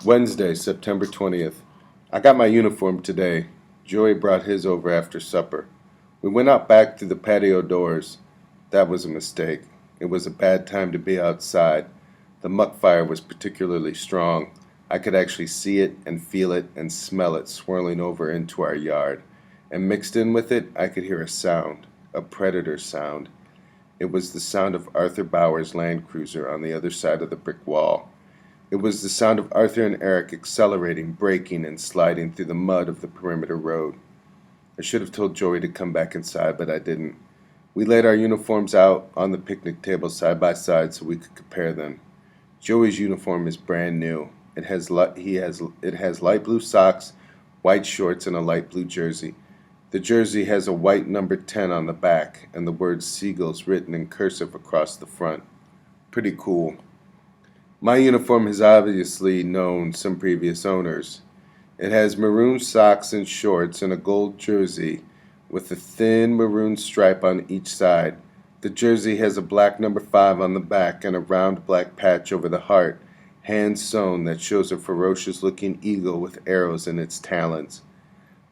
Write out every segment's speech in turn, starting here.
Wednesday, September 20th. I got my uniform today. Joey brought his over after supper. We went out back through the patio doors. That was a mistake. It was a bad time to be outside. The muck fire was particularly strong. I could actually see it and feel it and smell it swirling over into our yard. And mixed in with it, I could hear a sound, a predator sound. It was the sound of Arthur Bauer's Land Cruiser on the other side of the brick wall. It was the sound of Arthur and Eric accelerating, braking, and sliding through the mud of the perimeter road. I should have told Joey to come back inside, but I didn't. We laid our uniforms out on the picnic table side by side so we could compare them. Joey's uniform is brand new. It has light blue socks, white shorts, and a light blue jersey. The jersey has a white number 10 on the back and the word Seagulls written in cursive across the front. Pretty cool. My uniform has obviously known some previous owners. It has maroon socks and shorts and a gold jersey with a thin maroon stripe on each side. The jersey has a black number 5 on the back and a round black patch over the heart, hand sewn, that shows a ferocious looking eagle with arrows in its talons.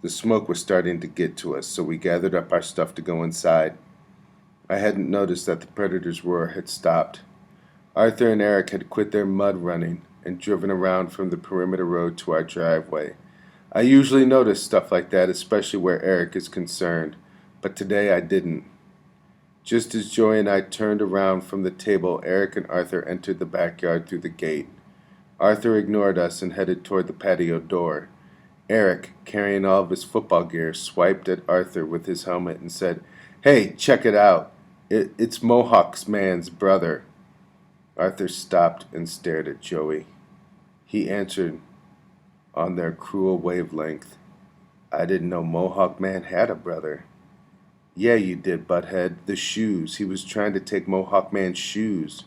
The smoke was starting to get to us, so we gathered up our stuff to go inside. I hadn't noticed that the predator's roar had stopped. Arthur and Eric had quit their mud running and driven around from the perimeter road to our driveway. I usually notice stuff like that, especially where Eric is concerned, but today I didn't. Just as Joy and I turned around from the table, Eric and Arthur entered the backyard through the gate. Arthur ignored us and headed toward the patio door. Eric, carrying all of his football gear, swiped at Arthur with his helmet and said, "Hey, check it out. It's Mohawk's man's brother." Arthur stopped and stared at Joey. He answered on their cruel wavelength, "I didn't know Mohawk Man had a brother." "Yeah, you did, butthead. The shoes. He was trying to take Mohawk Man's shoes."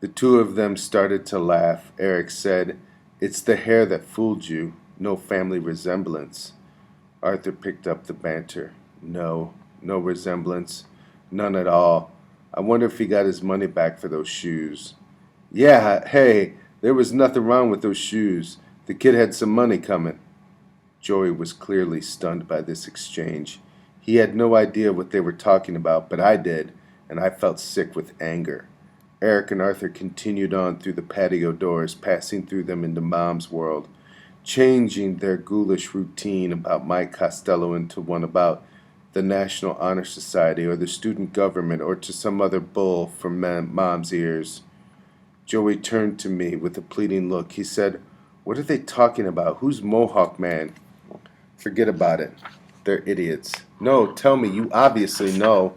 The two of them started to laugh. Eric said, "It's the hair that fooled you. No family resemblance." Arthur picked up the banter. No resemblance. None at all. I wonder if he got his money back for those shoes. "Yeah, hey, there was nothing wrong with those shoes. The kid had some money coming." Joey was clearly stunned by this exchange. He had no idea what they were talking about, but I did, and I felt sick with anger. Eric and Arthur continued on through the patio doors, passing through them into Mom's world, changing their ghoulish routine about Mike Costello into one about the National Honor Society or the student government or to some other bull from Mom's ears. Joey turned to me with a pleading look. He said, "What are they talking about? Who's Mohawk Man?" "Forget about it. They're idiots." "No, tell me. You obviously know."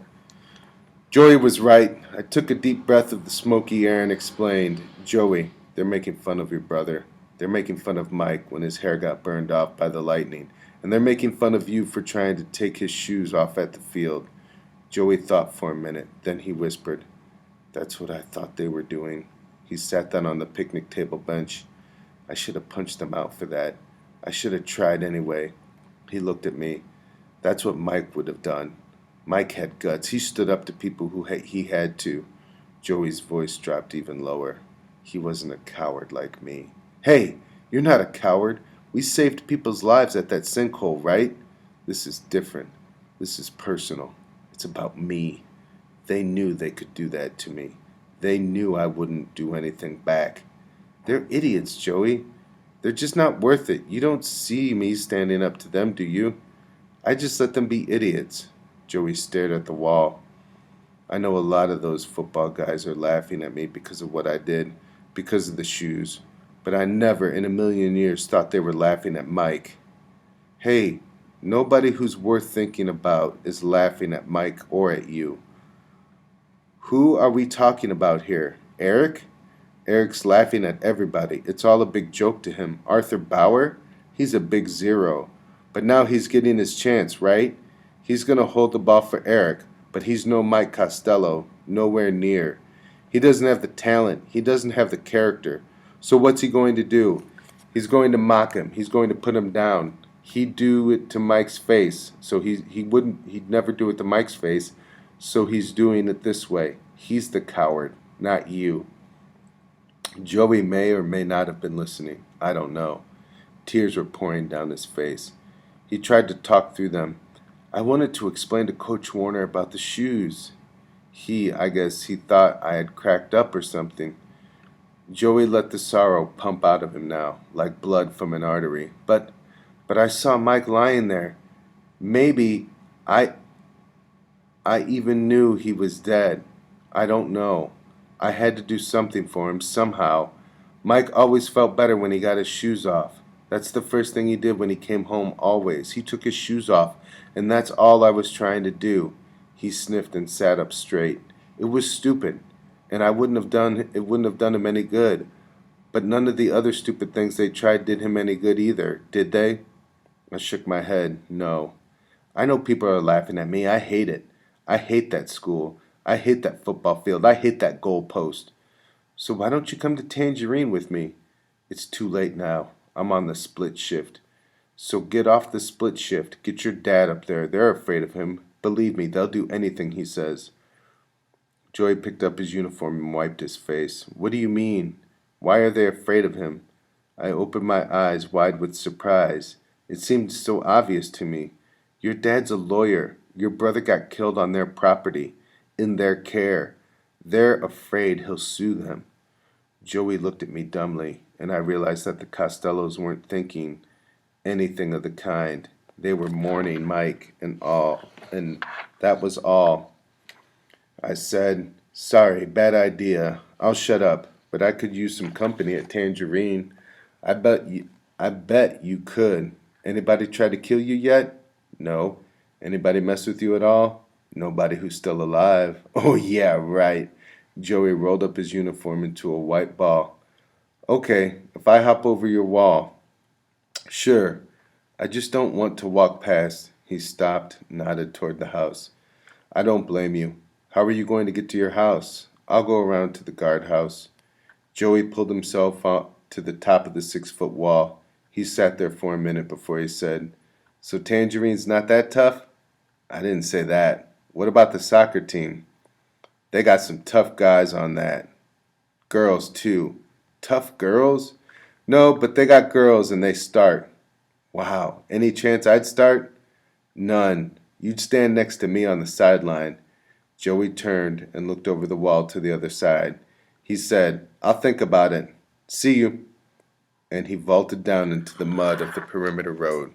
Joey was right. I took a deep breath of the smoky air and explained, "Joey, they're making fun of your brother. They're making fun of Mike when his hair got burned off by the lightning. And they're making fun of you for trying to take his shoes off at the field." Joey thought for a minute. Then he whispered, "That's what I thought they were doing." He sat down on the picnic table bench. "I should have punched them out for that. I should have tried anyway." He looked at me. "That's what Mike would have done. Mike had guts. He stood up to people who he had to." Joey's voice dropped even lower. "He wasn't a coward like me." "Hey, you're not a coward. We saved people's lives at that sinkhole, right? This is different. This is personal. It's about me. They knew they could do that to me. They knew I wouldn't do anything back. They're idiots, Joey. They're just not worth it. You don't see me standing up to them, do you? I just let them be idiots." Joey stared at the wall. "I know a lot of those football guys are laughing at me because of what I did, because of the shoes. But I never in a million years thought they were laughing at Mike." "Hey, nobody who's worth thinking about is laughing at Mike or at you." "Who are we talking about here? Eric? Eric's laughing at everybody. It's all a big joke to him. Arthur Bauer? He's a big zero. But now he's getting his chance, right? He's going to hold the ball for Eric, but he's no Mike Costello. Nowhere near. He doesn't have the talent. He doesn't have the character. So what's he going to do? He's going to mock him. He's going to put him down. He'd do it to Mike's face, so he'd never do it to Mike's face, so he's doing it this way. He's the coward, not you." Joey may or may not have been listening. I don't know. Tears were pouring down his face. He tried to talk through them. I wanted to explain to Coach Warner about the shoes. I guess he thought I had cracked up or something. Joey let the sorrow pump out of him now, like blood from an artery. But I saw Mike lying there. Maybe I I even knew he was dead. I don't know. I had to do something for him somehow. Mike always felt better when he got his shoes off. That's the first thing he did when he came home, always. He took his shoes off, and that's all I was trying to do. He sniffed and sat up straight. It was stupid, and it wouldn't have done him any good. But none of the other stupid things they tried did him any good either, did they? I shook my head. No. I know people are laughing at me. I hate it. I hate that school. I hate that football field. I hate that goal post. So why don't you come to Tangerine with me? It's too late now. I'm on the split shift. So get off the split shift. Get your dad up there. They're afraid of him. Believe me, they'll do anything he says. Joey picked up his uniform and wiped his face. What do you mean? Why are they afraid of him? I opened my eyes wide with surprise. It seemed so obvious to me. Your dad's a lawyer. Your brother got killed on their property, in their care. They're afraid he'll sue them. Joey looked at me dumbly, and I realized that the Costellos weren't thinking anything of the kind. They were mourning Mike and that was all. I said, sorry, bad idea. I'll shut up, but I could use some company at Tangerine. I bet you could. Anybody try to kill you yet? No. Anybody mess with you at all? Nobody who's still alive. Oh yeah, right. Joey rolled up his uniform into a white ball. Okay, if I hop over your wall. Sure. I just don't want to walk past. He stopped, nodded toward the house. I don't blame you. How are you going to get to your house? I'll go around to the guardhouse. Joey pulled himself up to the top of the 6-foot wall. He sat there for a minute before he said, So Tangerine's not that tough? I didn't say that. What about the soccer team? They got some tough guys on that. Girls, too. Tough girls? No, but they got girls and they start. Wow. Any chance I'd start? None. You'd stand next to me on the sideline. Joey turned and looked over the wall to the other side. He said, I'll think about it. See you. And he vaulted down into the mud of the perimeter road.